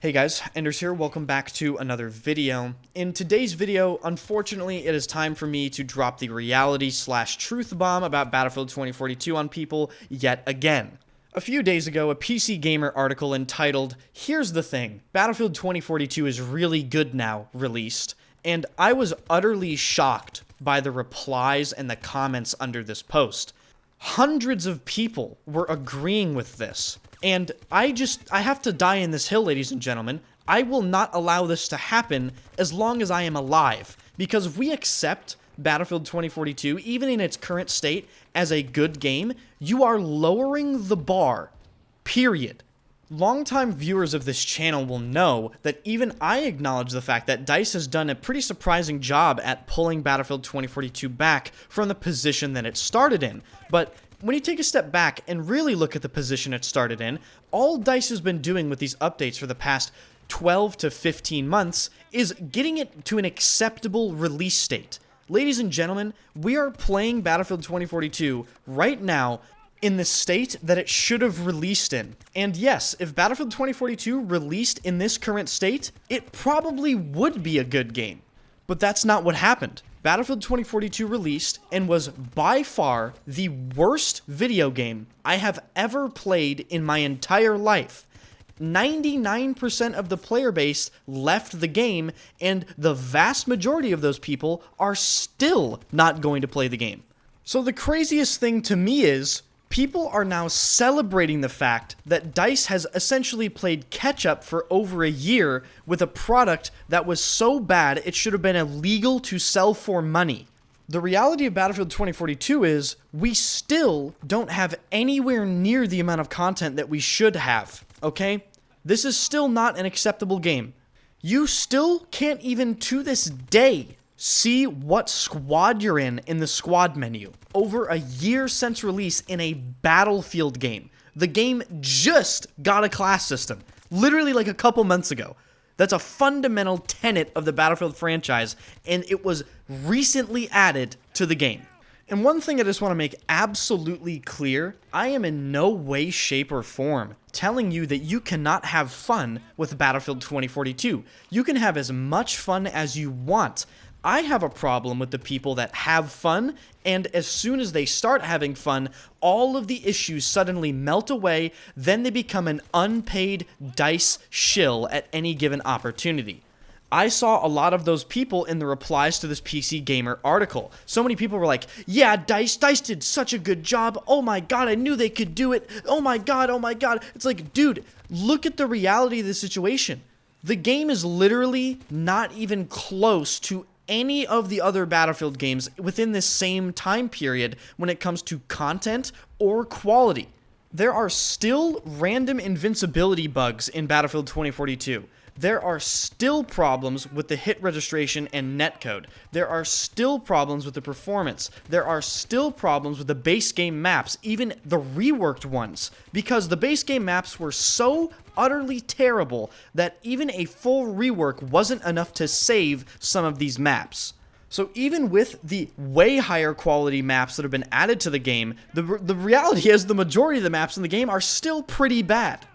Hey guys, Enders here, welcome back to another video. In today's video, unfortunately, it is time for me to drop the reality/truth bomb about Battlefield 2042 on people yet again. A few days ago, a PC Gamer article entitled, "Here's the Thing, Battlefield 2042 is really good now," released, and I was utterly shocked by the replies and the comments under this post. Hundreds of people were agreeing with this. And I have to die in this hill, ladies and gentlemen. I will not allow this to happen as long as I am alive. Because if we accept Battlefield 2042, even in its current state, as a good game, you are lowering the bar. Period. Longtime viewers of this channel will know that even I acknowledge the fact that DICE has done a pretty surprising job at pulling Battlefield 2042 back from the position that it started in. But when you take a step back and really look at the position it started in, all DICE has been doing with these updates for the past 12 to 15 months is getting it to an acceptable release state. Ladies and gentlemen, we are playing Battlefield 2042 right now in the state that it should have released in. And yes, if Battlefield 2042 released in this current state, it probably would be a good game. But that's not what happened. Battlefield 2042 released and was by far the worst video game I have ever played in my entire life. 99% of the player base left the game, and the vast majority of those people are still not going to play the game. So the craziest thing to me is, people are now celebrating the fact that DICE has essentially played catch-up for over a year with a product that was so bad it should have been illegal to sell for money. The reality of Battlefield 2042 is, we still don't have anywhere near the amount of content that we should have, okay? This is still not an acceptable game. You still can't even to this day see what squad you're in the squad menu. Over a year since release in a Battlefield game. The game just got a class system. Literally like a couple months ago. That's a fundamental tenet of the Battlefield franchise, and it was recently added to the game. And one thing I just want to make absolutely clear, I am in no way, shape, or form telling you that you cannot have fun with Battlefield 2042. You can have as much fun as you want. I have a problem with the people that have fun, and as soon as they start having fun, all of the issues suddenly melt away, then they become an unpaid DICE shill at any given opportunity. I saw a lot of those people in the replies to this PC Gamer article. So many people were like, yeah, DICE did such a good job. Oh my god, I knew they could do it. Oh my god, oh my god. It's like, dude, look at the reality of the situation. The game is literally not even close to any of the other Battlefield games within this same time period when it comes to content or quality. There are still random invincibility bugs in Battlefield 2042. There are still problems with the hit registration and netcode. There are still problems with the performance. There are still problems with the base game maps, even the reworked ones, because the base game maps were so utterly terrible that even a full rework wasn't enough to save some of these maps. So even with the way higher quality maps that have been added to the game, the reality is the majority of the maps in the game are still pretty bad.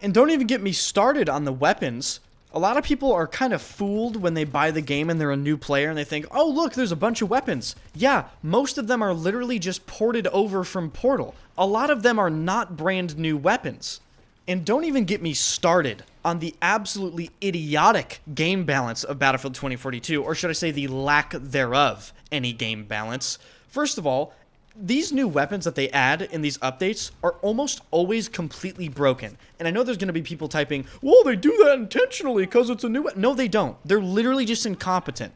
And don't even get me started on the weapons. A lot of people are kind of fooled when they buy the game and they're a new player and they think, oh look, there's a bunch of weapons. Yeah, most of them are literally just ported over from Portal. A lot of them are not brand new weapons. And don't even get me started on the absolutely idiotic game balance of Battlefield 2042, or should I say the lack thereof any game balance. First of all, these new weapons that they add in these updates are almost always completely broken. And I know there's going to be people typing, well, they do that intentionally because it's a new weapon. No, they don't. They're literally just incompetent.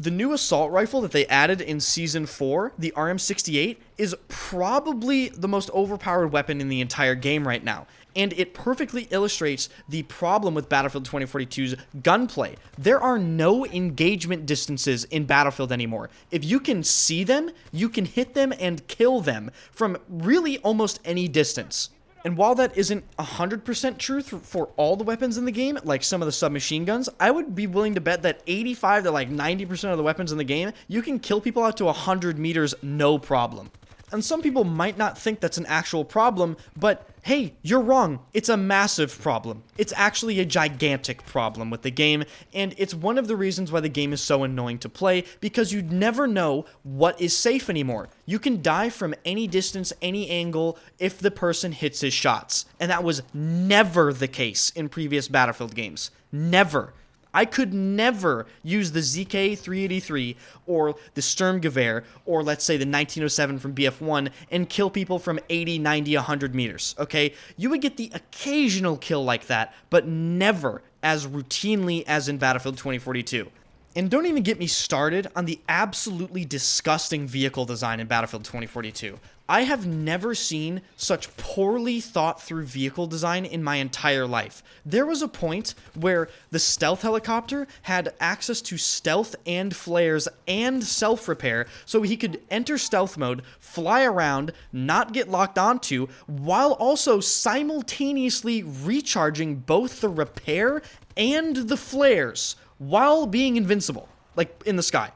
The new assault rifle that they added in Season 4, the RM68, is probably the most overpowered weapon in the entire game right now. And it perfectly illustrates the problem with Battlefield 2042's gunplay. There are no engagement distances in Battlefield anymore. If you can see them, you can hit them and kill them from really almost any distance. And while that isn't 100% truth for all the weapons in the game, like some of the submachine guns, I would be willing to bet that 85 to like 90% of the weapons in the game, you can kill people out to 100 meters no problem. And some people might not think that's an actual problem, but hey, you're wrong. It's a massive problem. It's actually a gigantic problem with the game, and it's one of the reasons why the game is so annoying to play, because you never know what is safe anymore. You can die from any distance, any angle, if the person hits his shots. And that was never the case in previous Battlefield games. Never. I could never use the ZK-383 or the Sturmgewehr or let's say the 1907 from BF1 and kill people from 80, 90, 100 meters, okay? You would get the occasional kill like that, but never as routinely as in Battlefield 2042. And don't even get me started on the absolutely disgusting vehicle design in Battlefield 2042. I have never seen such poorly thought through vehicle design in my entire life. There was a point where the stealth helicopter had access to stealth and flares and self-repair, so he could enter stealth mode, fly around, not get locked onto, while also simultaneously recharging both the repair and the flares while being invincible, like in the sky.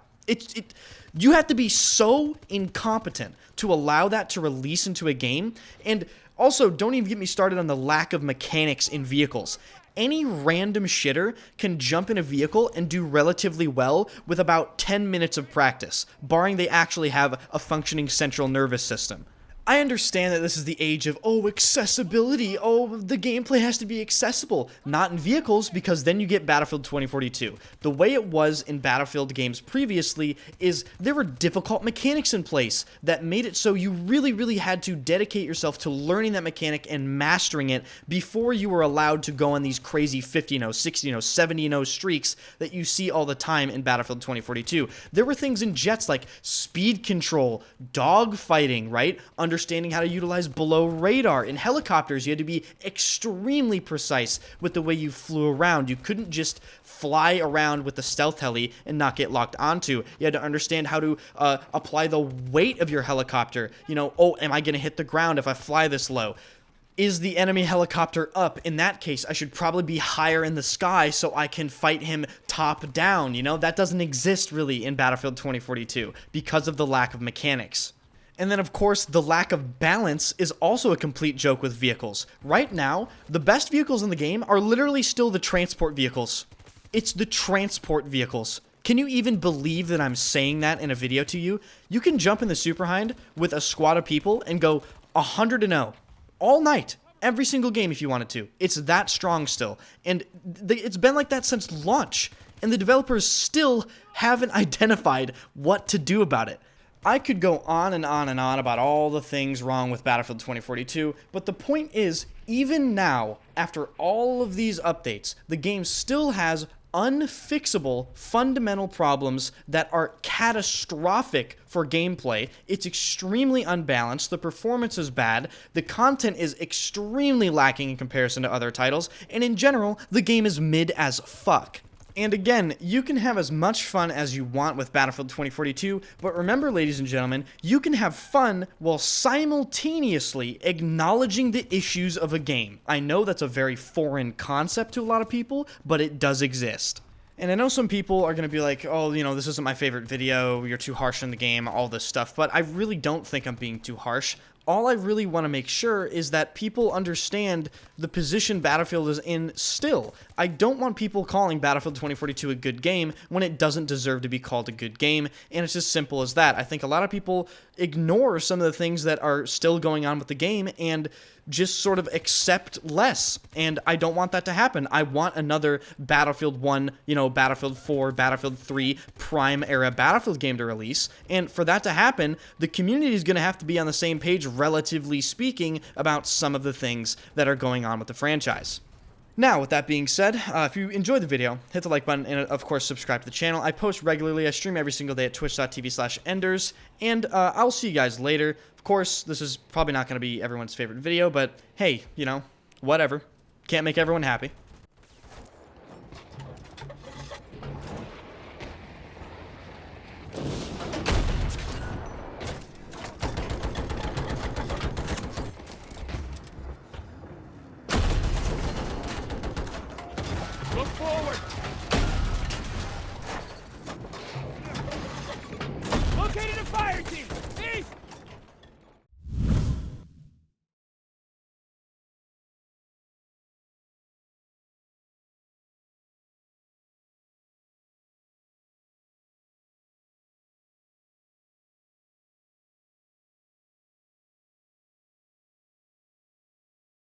You have to be so incompetent to allow that to release into a game. And also, don't even get me started on the lack of mechanics in vehicles. Any random shitter can jump in a vehicle and do relatively well with about 10 minutes of practice, barring they actually have a functioning central nervous system. I understand that this is the age of, accessibility, the gameplay has to be accessible. Not in vehicles, because then you get Battlefield 2042. The way it was in Battlefield games previously is there were difficult mechanics in place that made it so you really, really had to dedicate yourself to learning that mechanic and mastering it before you were allowed to go on these crazy 50-0, 60-0, 70-0 streaks that you see all the time in Battlefield 2042. There were things in jets like speed control, dogfighting, right? Understanding how to utilize below radar. In helicopters, you had to be extremely precise with the way you flew around. You couldn't just fly around with the stealth heli and not get locked onto. You had to understand how to apply the weight of your helicopter. You know, am I going to hit the ground if I fly this low? Is the enemy helicopter up? In that case, I should probably be higher in the sky so I can fight him top down. You know, that doesn't exist really in Battlefield 2042 because of the lack of mechanics. And then, of course, the lack of balance is also a complete joke with vehicles. Right now, the best vehicles in the game are literally still the transport vehicles. It's the transport vehicles. Can you even believe that I'm saying that in a video to you? You can jump in the Super Hind with a squad of people and go 100-0 all night, every single game if you wanted to. It's that strong still. And it's been like that since launch. And the developers still haven't identified what to do about it. I could go on and on and on about all the things wrong with Battlefield 2042, but the point is, even now, after all of these updates, the game still has unfixable fundamental problems that are catastrophic for gameplay. It's extremely unbalanced, the performance is bad, the content is extremely lacking in comparison to other titles, and in general, the game is mid as fuck. And again, you can have as much fun as you want with Battlefield 2042, but remember, ladies and gentlemen, you can have fun while simultaneously acknowledging the issues of a game. I know that's a very foreign concept to a lot of people, but it does exist. And I know some people are going to be like, this isn't my favorite video, you're too harsh on the game, all this stuff, but I really don't think I'm being too harsh. All I really want to make sure is that people understand the position Battlefield is in still. I don't want people calling Battlefield 2042 a good game when it doesn't deserve to be called a good game, and it's as simple as that. I think a lot of people ignore some of the things that are still going on with the game and just sort of accept less, and I don't want that to happen. I want another Battlefield 1, Battlefield 4, Battlefield 3 Prime era Battlefield game to release, and for that to happen, the community is going to have to be on the same page, relatively speaking, about some of the things that are going on with the franchise. Now, with that being said, if you enjoyed the video, hit the like button and, of course, subscribe to the channel. I post regularly. I stream every single day at twitch.tv/enders, and I'll see you guys later. Of course, this is probably not going to be everyone's favorite video, but hey, whatever. Can't make everyone happy. Look forward!